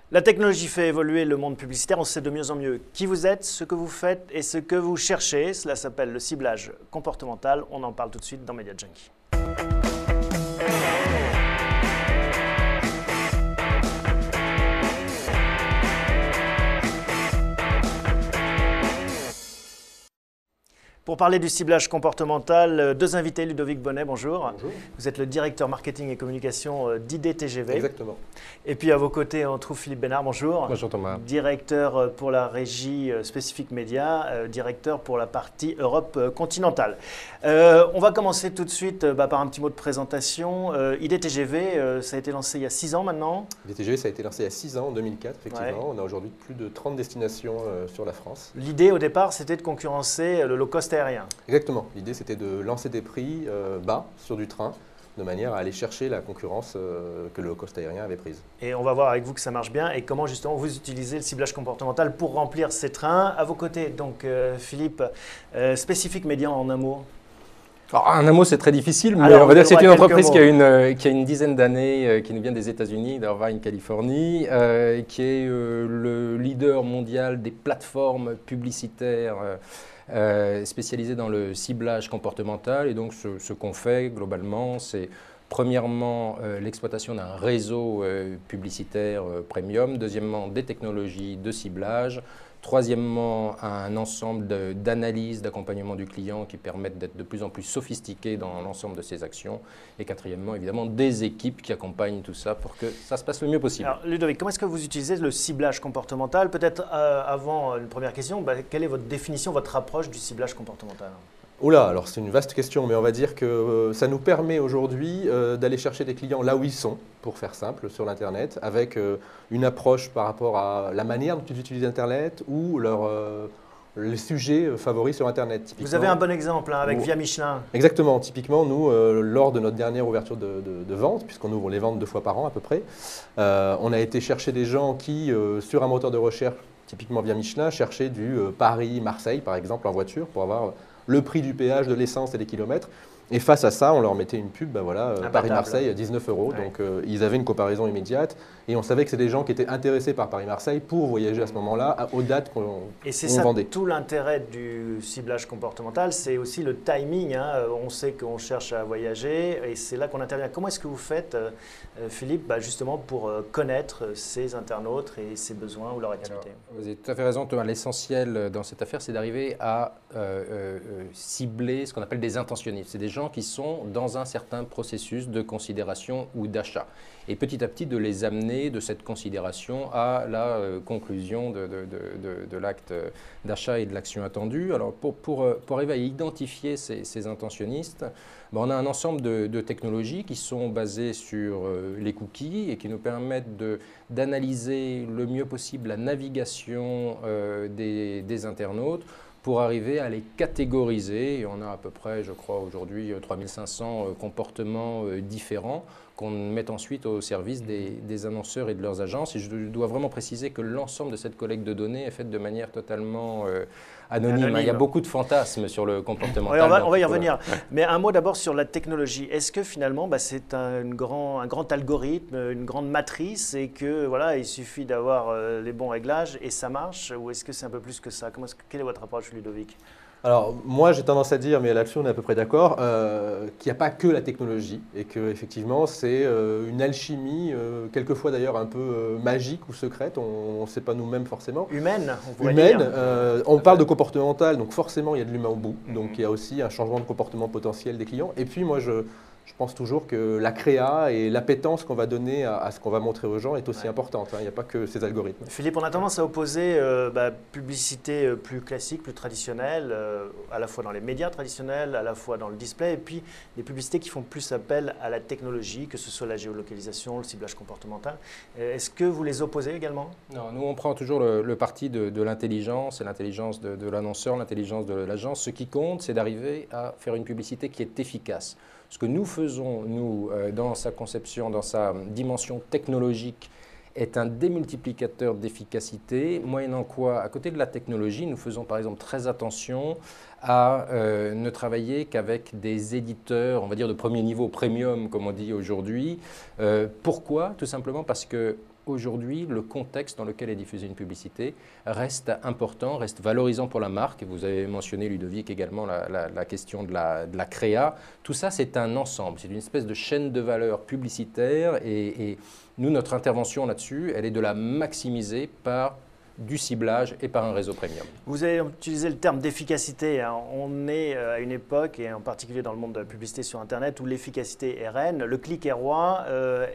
La technologie fait évoluer le monde publicitaire, on sait de mieux en mieux qui vous êtes, ce que vous faites et ce que vous cherchez. Cela s'appelle le ciblage comportemental. On en parle tout de suite dans Media Junkie. Pour parler du ciblage comportemental, deux invités, Ludovic Bonnet, bonjour. Bonjour. Vous êt le directeur marketing et communication d'IDTGV. Exactement. Et puis à vos côtés, on trouve Philippe Bénard, bonjour. Bonjour Thomas. Directeur pour la régie spécifique média, directeur pour la partie Europe continentale. On va commencer tout de suite par un petit mot de présentation. IDTGV, ça a été lancé il y a 6 ans maintenant. IDTGV, ça a été lancé il y a 6 ans, en 2004, effectivement. Ouais. On a aujourd'hui plus de 30 destinations sur la France. L'idée au départ, c'était de concurrencer le low cost aérien. Exactement. L'idée, c'était de lancer des prix bas sur du train, de manière à aller chercher la concurrence que le low cost aérien avait prise. Et on va voir avec vous que ça marche bien et comment justement vous utilisez le ciblage comportemental pour remplir ces trains. À vos côtés, donc Philippe, spécifique média en un mot. Alors, un mot, c'est très difficile, mais Alors, on va dire que c'est une entreprise mots. qui a une dizaine d'années, qui nous vient des États-Unis, d'Irvine, Californie, qui est le leader mondial des plateformes publicitaires spécialisées dans le ciblage comportemental. Et donc, ce qu'on fait globalement, c'est premièrement l'exploitation d'un réseau publicitaire premium, deuxièmement des technologies de ciblage, troisièmement, un ensemble d'analyses, d'accompagnement du client qui permettent d'être de plus en plus sophistiqués dans l'ensemble de ses actions. Et quatrièmement, évidemment, des équipes qui accompagnent tout ça pour que ça se passe le mieux possible. Alors, Ludovic, comment est-ce que vous utilisez le ciblage comportemental? Peut-être avant une première question, quelle est votre définition, votre approche du ciblage comportemental? Oula, alors c'est une vaste question, mais on va dire que ça nous permet aujourd'hui d'aller chercher des clients là où ils sont, pour faire simple, sur l'Internet, avec une approche par rapport à la manière dont ils utilisent Internet ou les sujets favoris sur Internet. Vous avez un bon exemple avec Via Michelin. Exactement. Typiquement, nous, lors de notre dernière ouverture de vente, puisqu'on ouvre les ventes 2 fois par an à peu près, on a été chercher des gens qui, sur un moteur de recherche, typiquement Via Michelin, cherchaient du Paris-Marseille, par exemple, en voiture, pour avoir le prix du péage, de l'essence et des kilomètres. Et face à ça, on leur mettait une pub, Paris-Marseille à 19 €. Ouais. Donc, ils avaient une comparaison immédiate. Et on savait que c'est des gens qui étaient intéressés par Paris-Marseille pour voyager à ce moment-là, aux dates qu'on Et c'est ça vendait. tout l'intérêt du ciblage comportemental, c'est aussi le timing. On sait qu'on cherche à voyager et c'est là qu'on intervient. Comment est-ce que vous faites, Philippe, justement pour connaître ces internautes et ses besoins ou leur activité? Alors, vous avez tout à fait raison, Thomas. L'essentiel dans cette affaire, c'est d'arriver à cibler ce qu'on appelle des intentionnistes. C'est des gens qui sont dans un certain processus de considération ou d'achat. Et petit à petit, de les amener de cette considération à la conclusion de l'acte d'achat et de l'action attendue. Alors, pour arriver à identifier ces intentionnistes, on a un ensemble de technologies qui sont basées sur les cookies et qui nous permettent d'analyser le mieux possible la navigation des internautes pour arriver à les catégoriser. Et on a à peu près, je crois, aujourd'hui 3500 comportements différents qu'on met ensuite au service des annonceurs et de leurs agences. Et je dois vraiment préciser que l'ensemble de cette collecte de données est faite de manière totalement anonyme. Il y a beaucoup de fantasmes sur le comportemental. Oui, on va y revenir. Mais un mot d'abord sur la technologie. Est-ce que finalement, c'est un grand algorithme, une grande matrice et que voilà, il suffit d'avoir les bons réglages et ça marche? Ou est-ce que c'est un peu plus que ça? Quelle est votre approche, Ludovic? Alors, moi, j'ai tendance à dire, mais là-dessus, on est à peu près d'accord, qu'il n'y a pas que la technologie et qu'effectivement, c'est une alchimie, quelquefois d'ailleurs un peu magique ou secrète, on ne sait pas nous-mêmes forcément. Humaine, on pourrait Humaine, dire. on parle de comportemental, donc forcément, il y a de l'humain au bout. Donc, il y a aussi un changement de comportement potentiel des clients. Et puis, moi, je pense toujours que la créa et l'appétence qu'on va donner à ce qu'on va montrer aux gens est aussi importante. Il n'y a pas que ces algorithmes. Philippe, on a tendance à opposer publicité plus classique, plus traditionnelle, à la fois dans les médias traditionnels, à la fois dans le display, et puis des publicités qui font plus appel à la technologie, que ce soit la géolocalisation, le ciblage comportemental. Est-ce que vous les opposez également? Non, nous on prend toujours le parti de l'intelligence, et l'intelligence de l'annonceur, l'intelligence de l'agence. Ce qui compte, c'est d'arriver à faire une publicité qui est efficace. Ce que nous faisons, nous, dans sa conception, dans sa dimension technologique, est un démultiplicateur d'efficacité, moyennant quoi, à côté de la technologie, nous faisons par exemple très attention à ne travailler qu'avec des éditeurs, on va dire de premier niveau, premium, comme on dit aujourd'hui. Pourquoi? Tout simplement parce que aujourd'hui, le contexte dans lequel est diffusée une publicité reste important, reste valorisant pour la marque. Vous avez mentionné, Ludovic, également la question de la créa. Tout ça, c'est un ensemble, c'est une espèce de chaîne de valeur publicitaire et nous, notre intervention là-dessus, elle est de la maximiser par du ciblage et par un réseau premium. Vous avez utilisé le terme d'efficacité. Hein. On est à une époque, et en particulier dans le monde de la publicité sur Internet, où l'efficacité est reine, le clic est roi.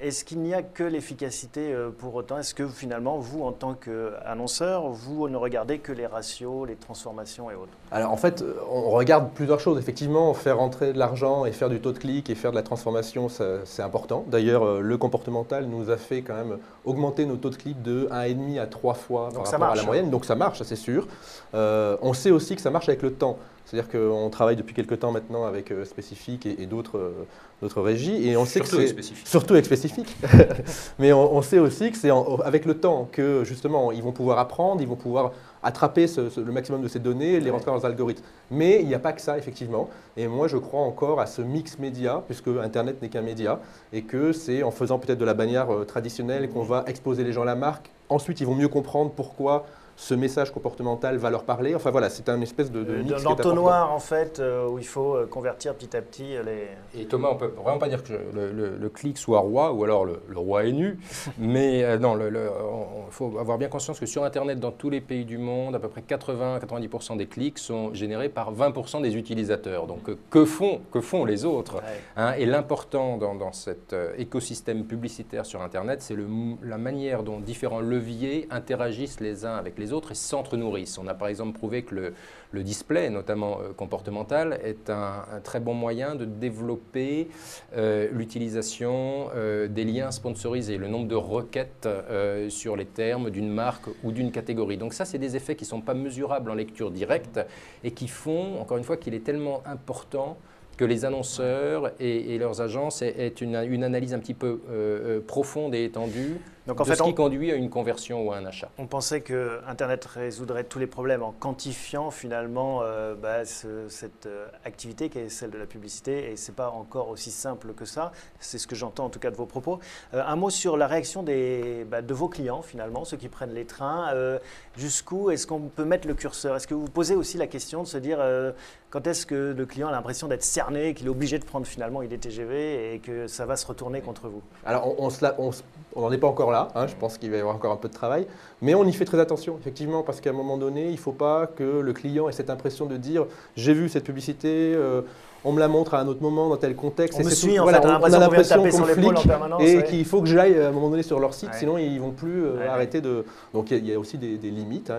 Est-ce qu'il n'y a que l'efficacité pour autant? Est-ce que finalement, vous, en tant qu'annonceur, vous ne regardez que les ratios, les transformations et autres? Alors en fait, on regarde plusieurs choses. Effectivement, faire rentrer de l'argent et faire du taux de clic et faire de la transformation, c'est important. D'ailleurs, le comportemental nous a fait quand même augmenter nos taux de clic de 1,5 à 3 fois par rapport à la moyenne. Donc ça marche, c'est sûr. On sait aussi que ça marche avec le temps. C'est-à-dire qu'on travaille depuis quelques temps maintenant avec Specific et d'autres régies. Et on sait surtout que avec Specific. Surtout avec Specific. Mais on sait aussi que c'est avec le temps que justement ils vont pouvoir apprendre, ils vont pouvoir attraper le maximum de ces données, les rentrer dans leurs algorithmes. Mais il n'y a pas que ça, effectivement. Et moi, je crois encore à ce mix média, puisque Internet n'est qu'un média, et que c'est en faisant peut-être de la bannière traditionnelle qu'on va exposer les gens à la marque. Ensuite, ils vont mieux comprendre pourquoi ce message comportemental va leur parler. Enfin voilà, c'est un espèce de mix. L'entonnoir en fait, où il faut convertir petit à petit les... Et Thomas, on ne peut vraiment pas dire que le clic soit roi, ou alors le roi est nu, mais non, il faut avoir bien conscience que sur Internet, dans tous les pays du monde, à peu près 80-90% des clics sont générés par 20% des utilisateurs. Donc que font les autres, hein? Et l'important dans cet écosystème publicitaire sur Internet, c'est la manière dont différents leviers interagissent les uns avec les autres et s'entre-nourrissent. On a par exemple prouvé que le display, notamment comportemental, est un très bon moyen de développer l'utilisation des liens sponsorisés, le nombre de requêtes sur les termes d'une marque ou d'une catégorie. Donc ça, c'est des effets qui ne sont pas mesurables en lecture directe et qui font, encore une fois, qu'il est tellement important que les annonceurs et leurs agences aient une analyse un petit peu profonde et étendue de ce qui conduit à une conversion ou à un achat. On pensait que Internet résoudrait tous les problèmes en quantifiant finalement cette activité qui est celle de la publicité, et ce n'est pas encore aussi simple que ça. C'est ce que j'entends en tout cas de vos propos. Un mot sur la réaction de vos clients finalement, ceux qui prennent les trains. Jusqu'où est-ce qu'on peut mettre le curseur? Est-ce que vous posez aussi la question de se dire quand est-ce que le client a l'impression d'être cerné, qu'il est obligé de prendre finalement IDTGV et que ça va se retourner contre vous? Alors on n'en est pas encore là, hein, je pense qu'il va y avoir encore un peu de travail, mais on y fait très attention, effectivement, parce qu'à un moment donné, il ne faut pas que le client ait cette impression de dire « j'ai vu cette publicité, on me la montre à un autre moment, dans tel contexte ». On me suit, voilà, on a l'impression qu'on flic en permanence, et qu'il faut que j'aille à un moment donné sur leur site, sinon ils ne vont plus arrêter de… Donc il y a aussi des limites. Hein,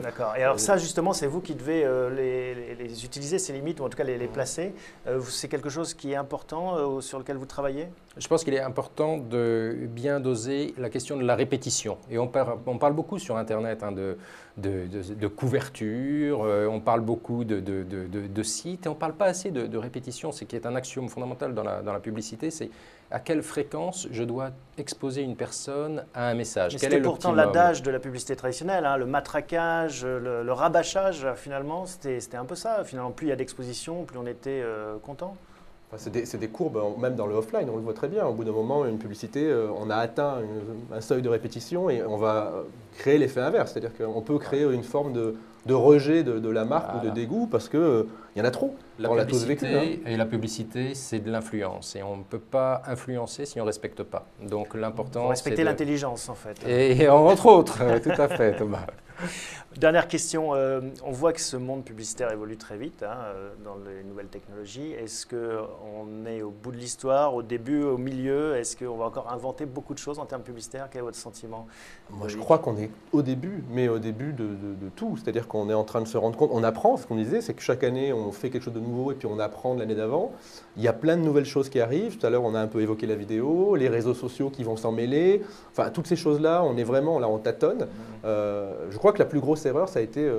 D'accord. Et alors ça, justement, c'est vous qui devez les utiliser, ces limites, ou en tout cas les placer. C'est quelque chose qui est important, sur lequel vous travaillez? Je pense qu'il est important de bien doser la question de la répétition. Et on parle beaucoup sur Internet de couverture, on parle beaucoup de sites, et on ne parle pas assez de répétition. C'est qui est un axiome fondamental dans la publicité, c'est à quelle fréquence je dois exposer une personne à un message. C'était pourtant l'adage de la publicité traditionnelle, hein, le matraquage, le rabâchage, finalement, c'était un peu ça. Finalement, plus il y a d'exposition, plus on était content. C'est des courbes, même dans le offline, on le voit très bien. Au bout d'un moment, une publicité, on a atteint un seuil de répétition et on va créer l'effet inverse. C'est-à-dire qu'on peut créer une forme de rejet de la marque ou de dégoût parce qu'il y en a trop. On l'a tous vécu. Et la publicité, c'est de l'influence. Et on ne peut pas influencer si on ne respecte pas. Donc l'important, c'est respecter l'intelligence, en fait. Et entre autres, tout à fait, Thomas. Dernière question, on voit que ce monde publicitaire évolue très vite dans les nouvelles technologies. Est-ce qu'on est au bout de l'histoire, au début, au milieu? Est-ce qu'on va encore inventer beaucoup de choses en termes publicitaires? Quel est votre sentiment? Moi, je crois qu'on est au début, mais au début de tout. C'est-à-dire qu'on est en train de se rendre compte, on apprend, ce qu'on disait, c'est que chaque année, on fait quelque chose de nouveau et puis on apprend de l'année d'avant. Il y a plein de nouvelles choses qui arrivent. Tout à l'heure, on a un peu évoqué la vidéo, les réseaux sociaux qui vont s'en mêler. Enfin, toutes ces choses-là, on est vraiment là, on tâtonne. Je crois que la plus grosse erreur, ça a été,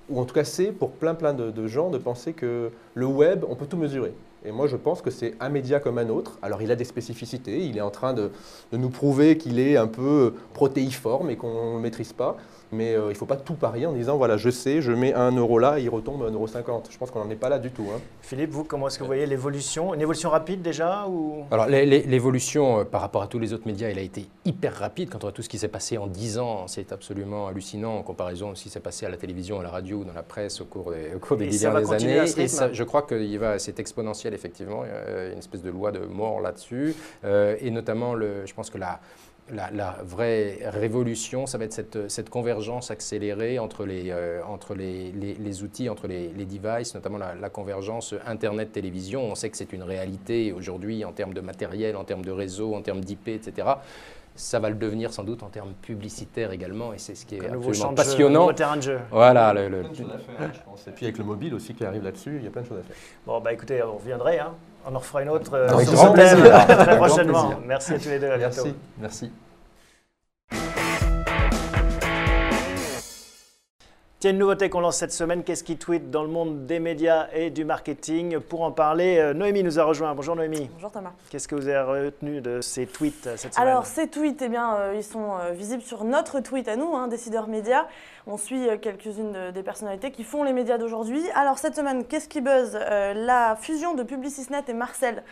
ou en tout cas c'est pour plein de gens, de penser que le web, on peut tout mesurer. Et moi, je pense que c'est un média comme un autre. Alors, il a des spécificités. Il est en train de nous prouver qu'il est un peu protéiforme et qu'on ne le maîtrise pas. Mais il ne faut pas tout parier en disant, voilà, je sais, je mets 1 euro là, il retombe à 1,50 €. Je pense qu'on n'en est pas là du tout. Hein. Philippe, vous, comment est-ce que vous voyez l'évolution? Une évolution rapide déjà ou... Alors l'évolution par rapport à tous les autres médias, elle a été hyper rapide. Quand on voit tout ce qui s'est passé en 10 ans, c'est absolument hallucinant en comparaison de ce qui s'est passé à la télévision, à la radio, dans la presse au cours des dernières années. Et ça, je crois que c'est exponentiel effectivement, il y a une espèce de loi de mort là-dessus. Et notamment, je pense que la vraie révolution, ça va être cette convergence accélérée entre les outils, entre les devices, notamment la convergence Internet-télévision. On sait que c'est une réalité aujourd'hui en termes de matériel, en termes de réseau, en termes d'IP, etc. Ça va le devenir sans doute en termes publicitaires également, et c'est ce qui est absolument passionnant. Nouveau terrain de jeu. Voilà. Il y a plein de choses à faire, je pense. Et puis avec le mobile aussi qui arrive là-dessus, il y a plein de choses à faire. Bon, bah écoutez, on reviendrait, hein. On en refera une autre Avec sur grand ce thème plaisir. très Grand prochainement. plaisir. Merci à tous les deux, à bientôt. Merci. Tiens, une nouveauté qu'on lance cette semaine, qu'est-ce qui tweet dans le monde des médias et du marketing? Pour en parler, Noémie nous a rejoint. Bonjour Noémie. Bonjour Thomas. Qu'est-ce que vous avez retenu de ces tweets cette semaine? Alors ces tweets, eh bien, ils sont visibles sur notre tweet à nous, Décideurs Médias. On suit quelques-unes des personnalités qui font les médias d'aujourd'hui. Alors cette semaine, qu'est-ce qui buzz? La fusion de Publicisnet et Marcel,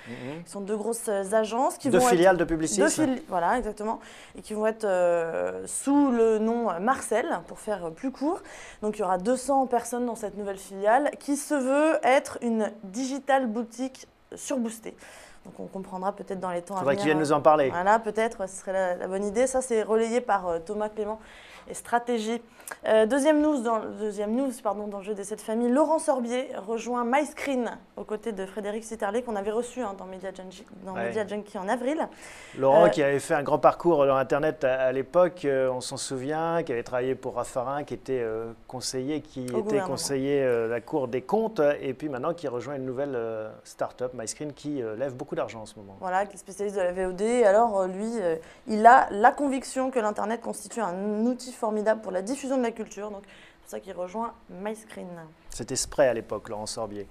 qui sont deux grosses agences. Deux filiales de Publicis. Voilà, exactement. Et qui vont être sous le nom Marcel, pour faire plus court. Donc il y aura 200 personnes dans cette nouvelle filiale qui se veut être une digital boutique surboostée. Donc on comprendra peut-être dans les temps à venir. Il faudrait qu'ils viennent nous en parler. Voilà, peut-être, ce serait la bonne idée. Ça, c'est relayé par Thomas Clément et Stratégie. Deuxième news dans le jeu des 7 familles, Laurent Sorbier rejoint MyScreen aux côtés de Frédéric Sitterlé qu'on avait reçu dans Media Junkie en avril. Laurent qui avait fait un grand parcours dans Internet à l'époque, on s'en souvient, qui avait travaillé pour Raffarin, qui était conseiller, à la Cour des comptes, et puis maintenant qui rejoint une nouvelle start-up, MyScreen, qui lève beaucoup d'argent en ce moment. Voilà, qui est spécialiste de la VOD. Alors lui, il a la conviction que l'Internet constitue un outil formidable pour la diffusion de la culture, donc c'est pour ça qu'il rejoint MyScreen. C'était Spray à l'époque, Laurent Sorbier.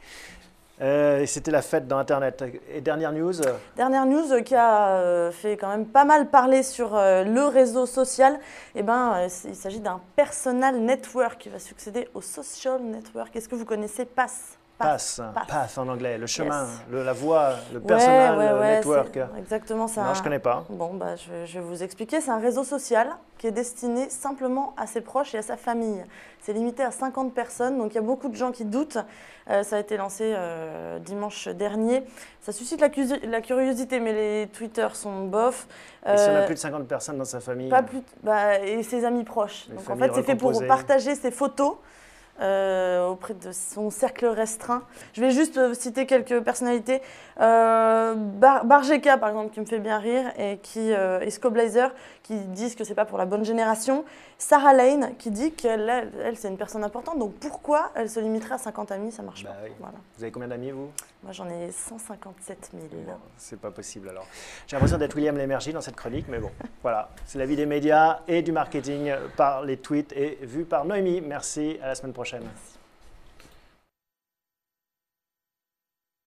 Et c'était la fête dans Internet. Et dernière news? Dernière news qui a fait quand même pas mal parler sur le réseau social. Eh ben, il s'agit d'un personal network qui va succéder au social network. Est-ce que vous connaissez PASS? Path en anglais, le chemin, la voie, le personal network. Exactement ça. Non, je ne connais pas. Bon, bah, je vais vous expliquer. C'est un réseau social qui est destiné simplement à ses proches et à sa famille. C'est limité à 50 personnes, donc il y a beaucoup de gens qui doutent. Ça a été lancé dimanche dernier. Ça suscite la curiosité, mais les tweeters sont bof. Et si on a plus de 50 personnes dans sa famille? Pas plus, et ses amis proches. Donc en fait, c'est fait pour partager ses photos. Auprès de son cercle restreint. Je vais juste citer quelques personnalités. Barjeka, par exemple, qui me fait bien rire, et Scoblazer, qui disent que c'est pas pour la bonne génération. Sarah Lane, qui dit qu'elle, c'est une personne importante, donc pourquoi elle se limiterait à 50 amis? Ça marche pas. Oui. Voilà. Vous avez combien d'amis, vous? Moi, j'en ai 157 000. Bon, c'est pas possible, alors. J'ai l'impression d'être William Lémergie dans cette chronique, mais bon, voilà. C'est la vie des médias et du marketing par les tweets et vu par Noémie. Merci, à la semaine prochaine. Merci.